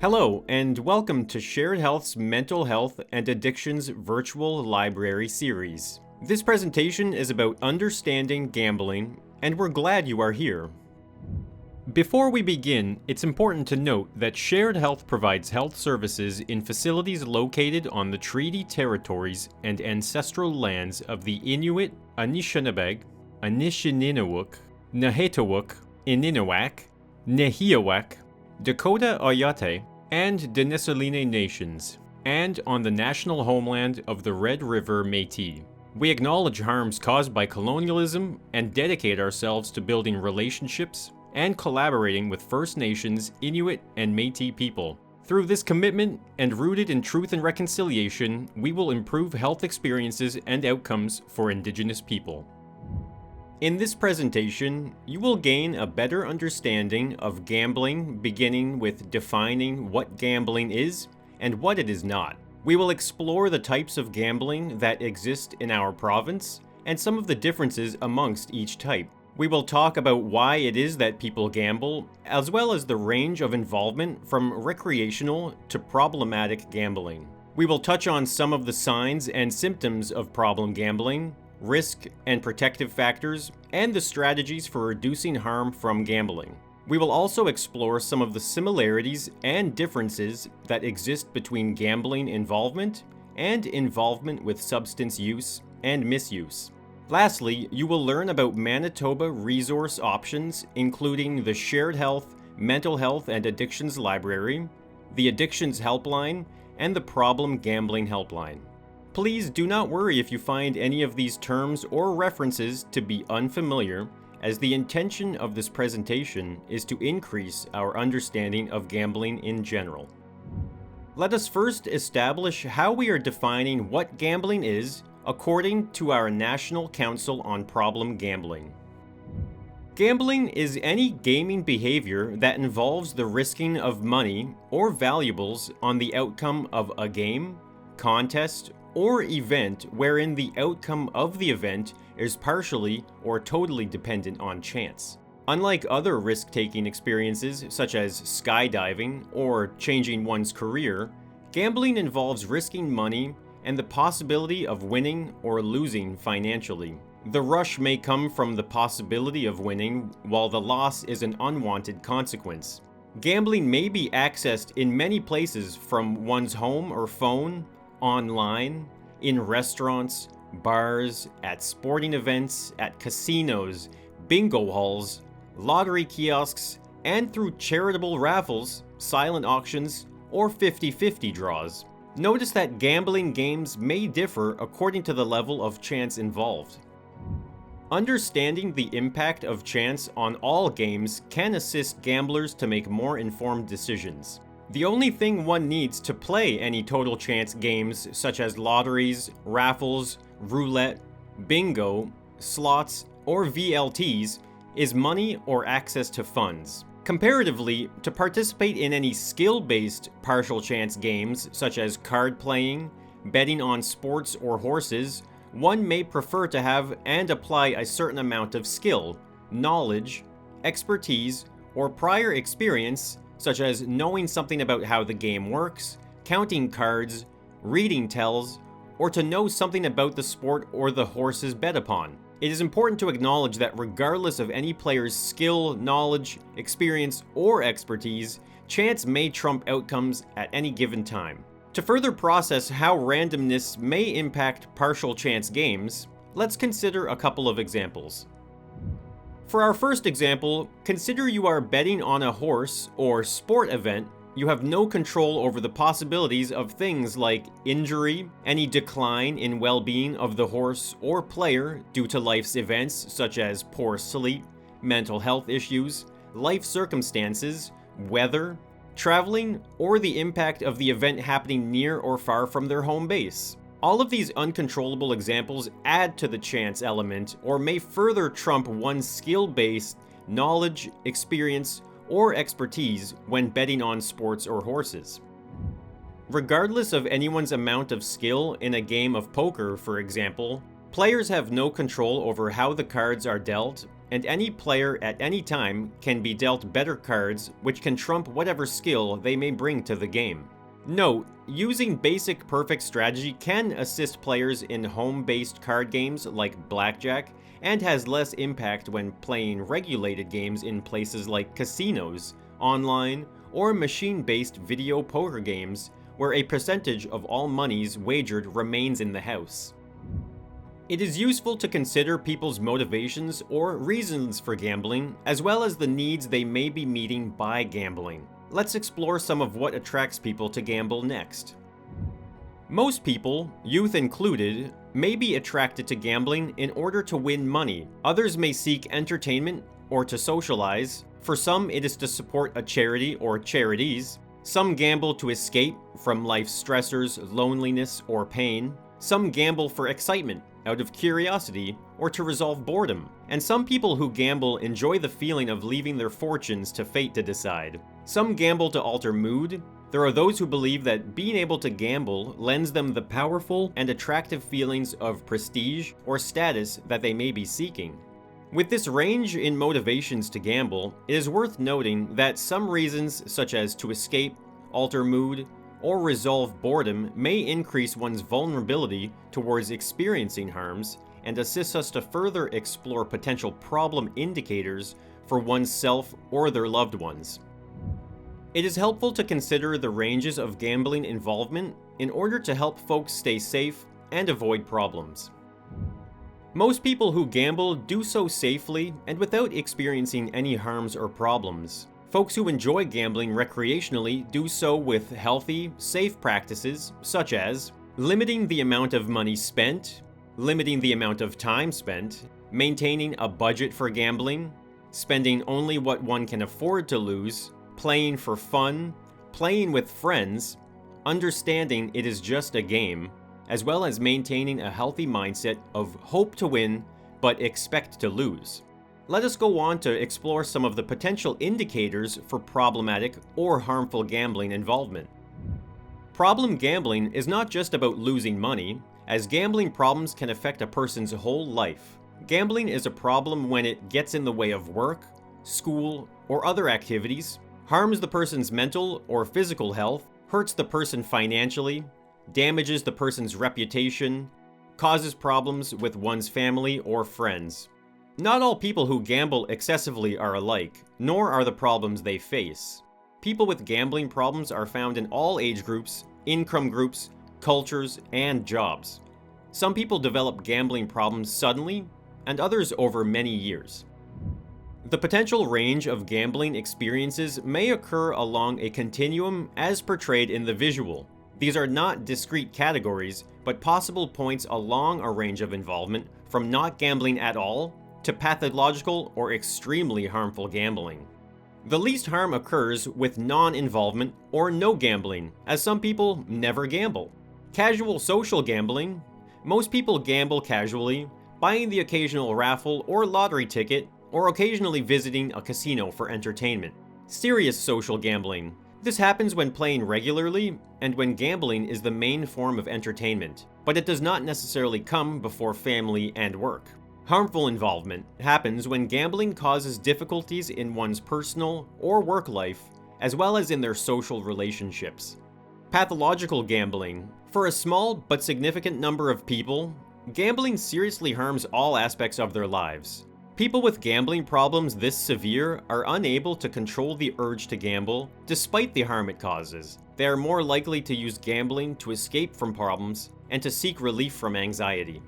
Hello, and welcome to Shared Health's Mental Health and Addictions Virtual Library series. This presentation is about understanding gambling, and we're glad you are here. Before we begin, it's important to note that Shared Health provides health services in facilities located on the treaty territories and ancestral lands of the Inuit, Anishinabeg, Anishinaabe, Nahitawuk, Ininawak, Nehiawak, Dakota Oyate, and Denisoline nations, and on the national homeland of the Red River Métis. We acknowledge harms caused by colonialism and dedicate ourselves to building relationships and collaborating with First Nations, Inuit, and Métis people. Through this commitment, and rooted in truth and reconciliation, we will improve health experiences and outcomes for Indigenous people. In this presentation, you will gain a better understanding of gambling, beginning with defining what gambling is and what it is not. We will explore the types of gambling that exist in our province and some of the differences amongst each type. We will talk about why it is that people gamble, as well as the range of involvement from recreational to problematic gambling. We will touch on some of the signs and symptoms of problem gambling, risk and protective factors, and the strategies for reducing harm from gambling. We will also explore some of the similarities and differences that exist between gambling involvement and involvement with substance use and misuse. Lastly, you will learn about Manitoba resource options, including the Shared Health, Mental Health and Addictions Library, the Addictions Helpline, and the Problem Gambling Helpline. Please do not worry if you find any of these terms or references to be unfamiliar, as the intention of this presentation is to increase our understanding of gambling in general. Let us first establish how we are defining what gambling is according to our National Council on Problem Gambling. Gambling is any gaming behavior that involves the risking of money or valuables on the outcome of a game, contest, or event wherein the outcome of the event is partially or totally dependent on chance. Unlike other risk-taking experiences such as skydiving or changing one's career, gambling involves risking money and the possibility of winning or losing financially. The rush may come from the possibility of winning, while the loss is an unwanted consequence. Gambling may be accessed in many places, from one's home or phone, online, in restaurants, bars, at sporting events, at casinos, bingo halls, lottery kiosks, and through charitable raffles, silent auctions, or 50-50 draws. Notice that gambling games may differ according to the level of chance involved. Understanding the impact of chance on all games can assist gamblers to make more informed decisions. The only thing one needs to play any total chance games such as lotteries, raffles, roulette, bingo, slots, or VLTs is money or access to funds. Comparatively, to participate in any skill-based partial chance games such as card playing, betting on sports or horses, one may prefer to have and apply a certain amount of skill, knowledge, expertise, or prior experience, such as knowing something about how the game works, counting cards, reading tells, or to know something about the sport or the horses bet upon. It is important to acknowledge that regardless of any player's skill, knowledge, experience, or expertise, chance may trump outcomes at any given time. To further process how randomness may impact partial chance games, let's consider a couple of examples. For our first example, consider you are betting on a horse or sport event. You have no control over the possibilities of things like injury, any decline in well-being of the horse or player due to life's events such as poor sleep, mental health issues, life circumstances, weather, traveling, or the impact of the event happening near or far from their home base. All of these uncontrollable examples add to the chance element or may further trump one's skill-based knowledge, experience, or expertise when betting on sports or horses. Regardless of anyone's amount of skill in a game of poker, for example, players have no control over how the cards are dealt and any player at any time can be dealt better cards which can trump whatever skill they may bring to the game. Note, using basic perfect strategy can assist players in home-based card games like blackjack, and has less impact when playing regulated games in places like casinos, online, or machine-based video poker games where a percentage of all monies wagered remains in the house. It is useful to consider people's motivations or reasons for gambling, as well as the needs they may be meeting by gambling. Let's explore some of what attracts people to gamble next. Most people, youth included, may be attracted to gambling in order to win money. Others may seek entertainment or to socialize. For some, it is to support a charity or charities. Some gamble to escape from life's stressors, loneliness, or pain. Some gamble for excitement, out of curiosity, or to resolve boredom. And some people who gamble enjoy the feeling of leaving their fortunes to fate to decide. Some gamble to alter mood. There are those who believe that being able to gamble lends them the powerful and attractive feelings of prestige or status that they may be seeking. With this range in motivations to gamble, it is worth noting that some reasons, such as to escape, alter mood, or resolve boredom, may increase one's vulnerability towards experiencing harms and assist us to further explore potential problem indicators for oneself or their loved ones. It is helpful to consider the ranges of gambling involvement in order to help folks stay safe and avoid problems. Most people who gamble do so safely and without experiencing any harms or problems. Folks who enjoy gambling recreationally do so with healthy, safe practices such as limiting the amount of money spent, limiting the amount of time spent, maintaining a budget for gambling, spending only what one can afford to lose, playing for fun, playing with friends, understanding it is just a game, as well as maintaining a healthy mindset of hope to win but expect to lose. Let us go on to explore some of the potential indicators for problematic or harmful gambling involvement. Problem gambling is not just about losing money, as gambling problems can affect a person's whole life. Gambling is a problem when it gets in the way of work, school, or other activities, harms the person's mental or physical health, hurts the person financially, damages the person's reputation, causes problems with one's family or friends. Not all people who gamble excessively are alike, nor are the problems they face. People with gambling problems are found in all age groups, income groups, cultures, and jobs. Some people develop gambling problems suddenly, and others over many years. The potential range of gambling experiences may occur along a continuum as portrayed in the visual. These are not discrete categories, but possible points along a range of involvement from not gambling at all to pathological or extremely harmful gambling. The least harm occurs with non-involvement or no gambling, as some people never gamble. Casual social gambling. Most people gamble casually, buying the occasional raffle or lottery ticket, or occasionally visiting a casino for entertainment. Serious social gambling. This happens when playing regularly and when gambling is the main form of entertainment, but it does not necessarily come before family and work. Harmful involvement happens when gambling causes difficulties in one's personal or work life, as well as in their social relationships. Pathological gambling. For a small but significant number of people, gambling seriously harms all aspects of their lives. People with gambling problems this severe are unable to control the urge to gamble, despite the harm it causes. They are more likely to use gambling to escape from problems and to seek relief from anxiety.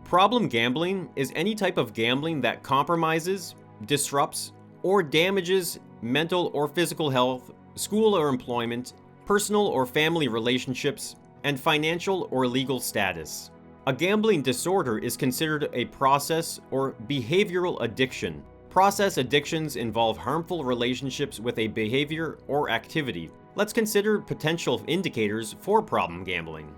Problem gambling is any type of gambling that compromises, disrupts, or damages mental or physical health, school or employment, personal or family relationships, and financial or legal status. A gambling disorder is considered a process or behavioral addiction. Process addictions involve harmful relationships with a behavior or activity. Let's consider potential indicators for problem gambling.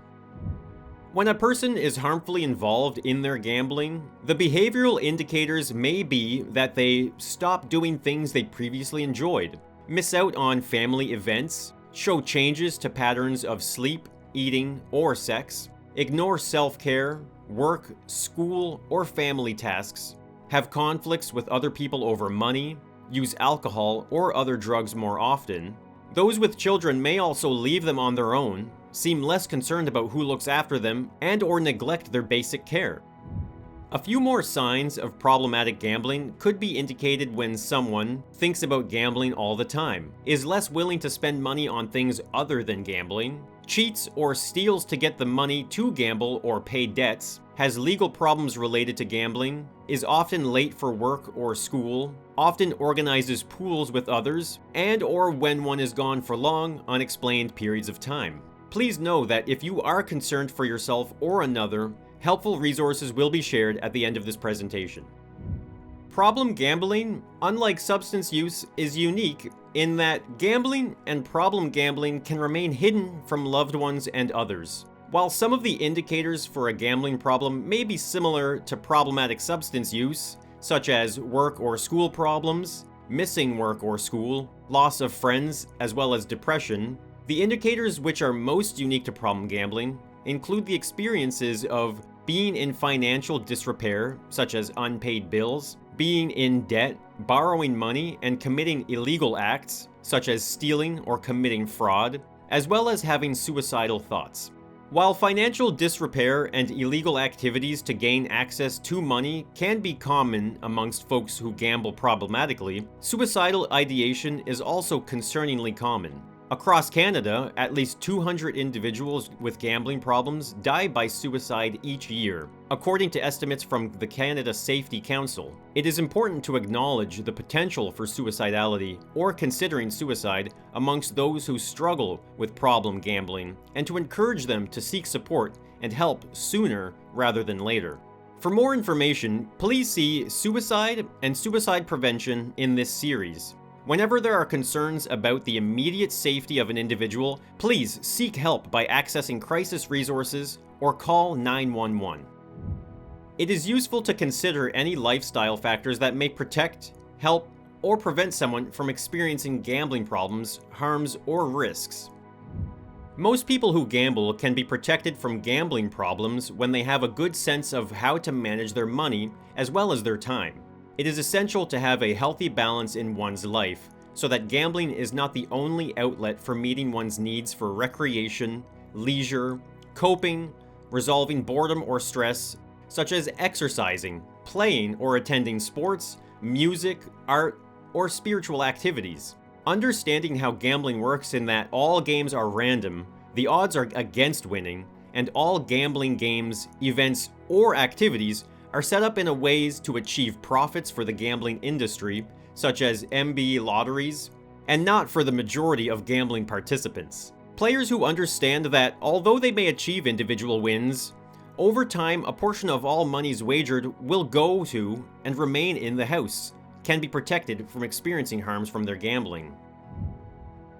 When a person is harmfully involved in their gambling, the behavioral indicators may be that they stop doing things they previously enjoyed, miss out on family events, show changes to patterns of sleep, eating, or sex, ignore self-care, work, school, or family tasks, have conflicts with other people over money, use alcohol or other drugs more often. Those with children may also leave them on their own, seem less concerned about who looks after them, and/or neglect their basic care. A few more signs of problematic gambling could be indicated when someone thinks about gambling all the time, is less willing to spend money on things other than gambling, cheats or steals to get the money to gamble or pay debts, has legal problems related to gambling, is often late for work or school, often organizes pools with others, and/or when one is gone for long, unexplained periods of time. Please know that if you are concerned for yourself or another, helpful resources will be shared at the end of this presentation. Problem gambling, unlike substance use, is unique in that gambling and problem gambling can remain hidden from loved ones and others. While some of the indicators for a gambling problem may be similar to problematic substance use, such as work or school problems, missing work or school, loss of friends, as well as depression, the indicators which are most unique to problem gambling include the experiences of being in financial disrepair, such as unpaid bills, being in debt, borrowing money, and committing illegal acts, such as stealing or committing fraud, as well as having suicidal thoughts. While financial disrepair and illegal activities to gain access to money can be common amongst folks who gamble problematically, suicidal ideation is also concerningly common. Across Canada, at least 200 individuals with gambling problems die by suicide each year, according to estimates from the Canada Safety Council. It is important to acknowledge the potential for suicidality or considering suicide amongst those who struggle with problem gambling, and to encourage them to seek support and help sooner rather than later. For more information, please see Suicide and Suicide Prevention in this series. Whenever there are concerns about the immediate safety of an individual, please seek help by accessing crisis resources or call 911. It is useful to consider any lifestyle factors that may protect, help, or prevent someone from experiencing gambling problems, harms, or risks. Most people who gamble can be protected from gambling problems when they have a good sense of how to manage their money as well as their time. It is essential to have a healthy balance in one's life, so that gambling is not the only outlet for meeting one's needs for recreation, leisure, coping, resolving boredom or stress, such as exercising, playing or attending sports, music, art, or spiritual activities. Understanding how gambling works in that all games are random, the odds are against winning, and all gambling games, events, or activities are set up in a ways to achieve profits for the gambling industry, such as MB lotteries, and not for the majority of gambling participants. Players who understand that although they may achieve individual wins, over time a portion of all monies wagered will go to and remain in the house, can be protected from experiencing harms from their gambling.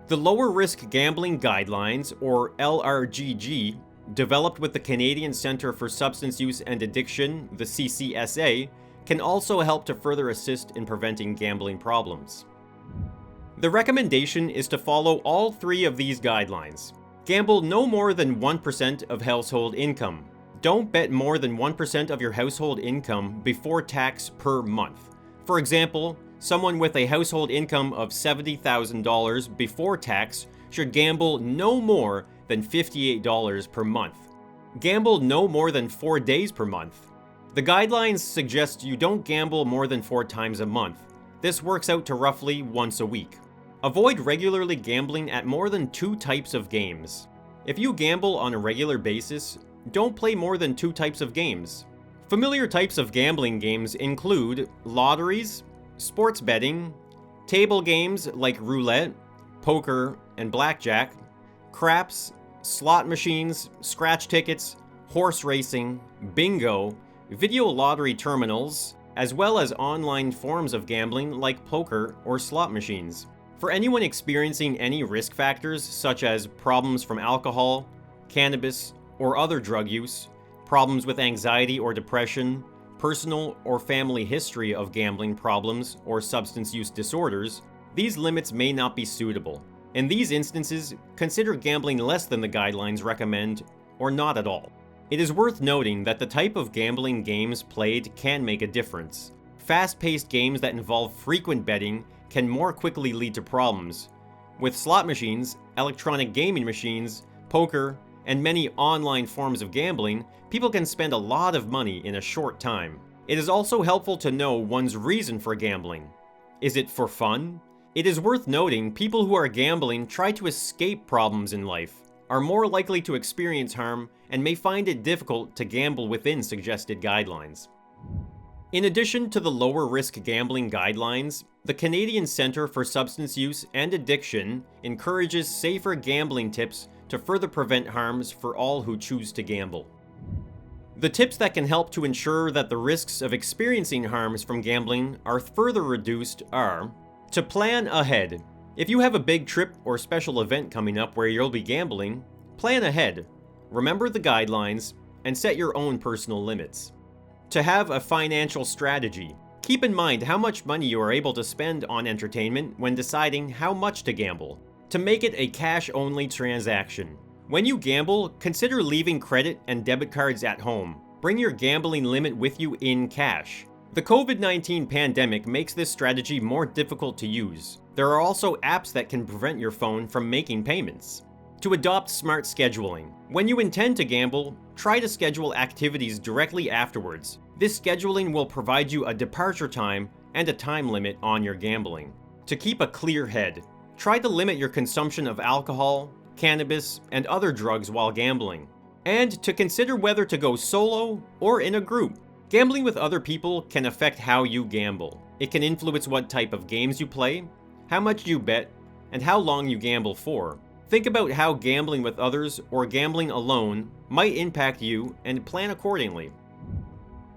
The Lower Risk Gambling Guidelines, or LRGG, developed with the Canadian Centre for Substance Use and Addiction, the CCSA, can also help to further assist in preventing gambling problems. The recommendation is to follow all three of these guidelines. Gamble no more than 1% of household income. Don't bet more than 1% of your household income before tax per month. For example, someone with a household income of $70,000 before tax should gamble no more than $58 per month. Gamble no more than 4 days per month. The guidelines suggest you don't gamble more than 4 times a month. This works out to roughly once a week. Avoid regularly gambling at more than 2 types of games. If you gamble on a regular basis, don't play more than 2 types of games. Familiar types of gambling games include lotteries, sports betting, table games like roulette, poker, and blackjack, craps, slot machines, scratch tickets, horse racing, bingo, video lottery terminals, as well as online forms of gambling like poker or slot machines. For anyone experiencing any risk factors such as problems from alcohol, cannabis, or other drug use, problems with anxiety or depression, personal or family history of gambling problems or substance use disorders, these limits may not be suitable. In these instances, consider gambling less than the guidelines recommend, or not at all. It is worth noting that the type of gambling games played can make a difference. Fast-paced games that involve frequent betting can more quickly lead to problems. With slot machines, electronic gaming machines, poker, and many online forms of gambling, people can spend a lot of money in a short time. It is also helpful to know one's reason for gambling. Is it for fun? It is worth noting people who are gambling try to escape problems in life, are more likely to experience harm, and may find it difficult to gamble within suggested guidelines. In addition to the lower risk gambling guidelines, the Canadian Centre for Substance Use and Addiction encourages safer gambling tips to further prevent harms for all who choose to gamble. The tips that can help to ensure that the risks of experiencing harms from gambling are further reduced are: to plan ahead. If you have a big trip or special event coming up where you'll be gambling, plan ahead. Remember the guidelines and set your own personal limits. To have a financial strategy. Keep in mind how much money you are able to spend on entertainment when deciding how much to gamble. To make it a cash-only transaction. When you gamble, consider leaving credit and debit cards at home. Bring your gambling limit with you in cash. The COVID-19 pandemic makes this strategy more difficult to use. There are also apps that can prevent your phone from making payments. To adopt smart scheduling. When you intend to gamble, try to schedule activities directly afterwards. This scheduling will provide you a departure time and a time limit on your gambling. To keep a clear head. Try to limit your consumption of alcohol, cannabis, and other drugs while gambling. And to consider whether to go solo or in a group. Gambling with other people can affect how you gamble. It can influence what type of games you play, how much you bet, and how long you gamble for. Think about how gambling with others or gambling alone might impact you and plan accordingly.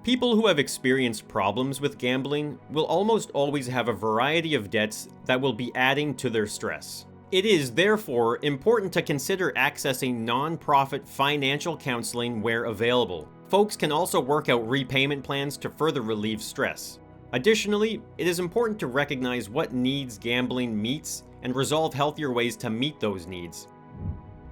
People who have experienced problems with gambling will almost always have a variety of debts that will be adding to their stress. It is therefore important to consider accessing non-profit financial counseling where available. Folks can also work out repayment plans to further relieve stress. Additionally, it is important to recognize what needs gambling meets and resolve healthier ways to meet those needs.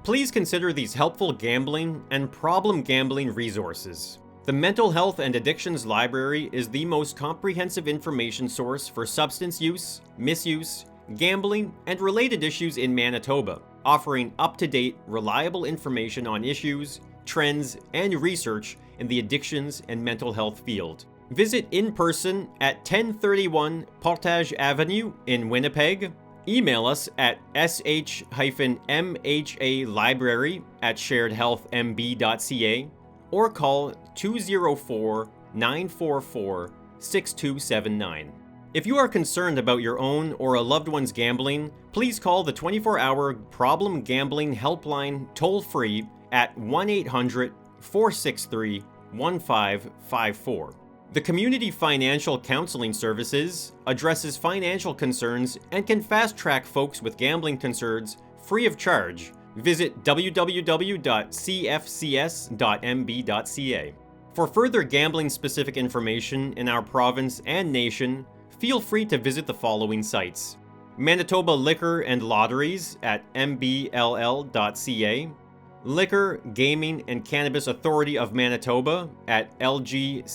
Please consider these helpful gambling and problem gambling resources. The Mental Health and Addictions Library is the most comprehensive information source for substance use, misuse, gambling, and related issues in Manitoba, offering up-to-date, reliable information on issues, trends, and research in the addictions and mental health field. Visit in person at 1031 Portage Avenue in Winnipeg. Email us at sh-mha-library@sharedhealthmb.ca or call 204-944-6279. If you are concerned about your own or a loved one's gambling, please call the 24-hour Problem Gambling Helpline toll-free at 1-800-463-1554. The Community Financial Counseling Services addresses financial concerns and can fast-track folks with gambling concerns free of charge. Visit www.cfcs.mb.ca. For further gambling-specific information in our province and nation, feel free to visit the following sites: Manitoba Liquor and Lotteries at mbll.ca, Liquor, Gaming and Cannabis Authority of Manitoba at lgcamb.ca,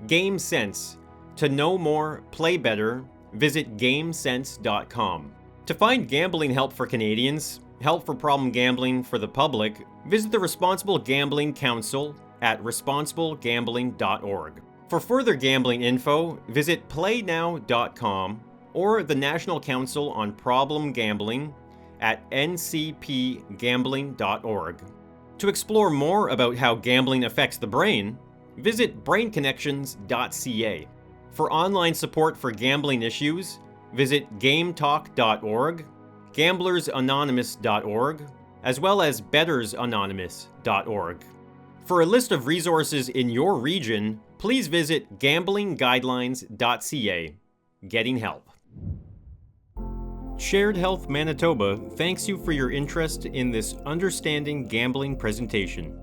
Game Sense. To know more, play better, visit gamesense.com. To find gambling help for Canadians, help for problem gambling for the public, visit the Responsible Gambling Council at responsiblegambling.org. For further gambling info, visit playnow.com or the National Council on Problem Gambling at ncpgambling.org. To explore more about how gambling affects the brain, visit brainconnections.ca. For online support for gambling issues, visit gametalk.org, gamblersanonymous.org, as well as bettersanonymous.org. For a list of resources in your region, please visit gamblingguidelines.ca. Getting help. Shared Health Manitoba thanks you for your interest in this Understanding Gambling presentation.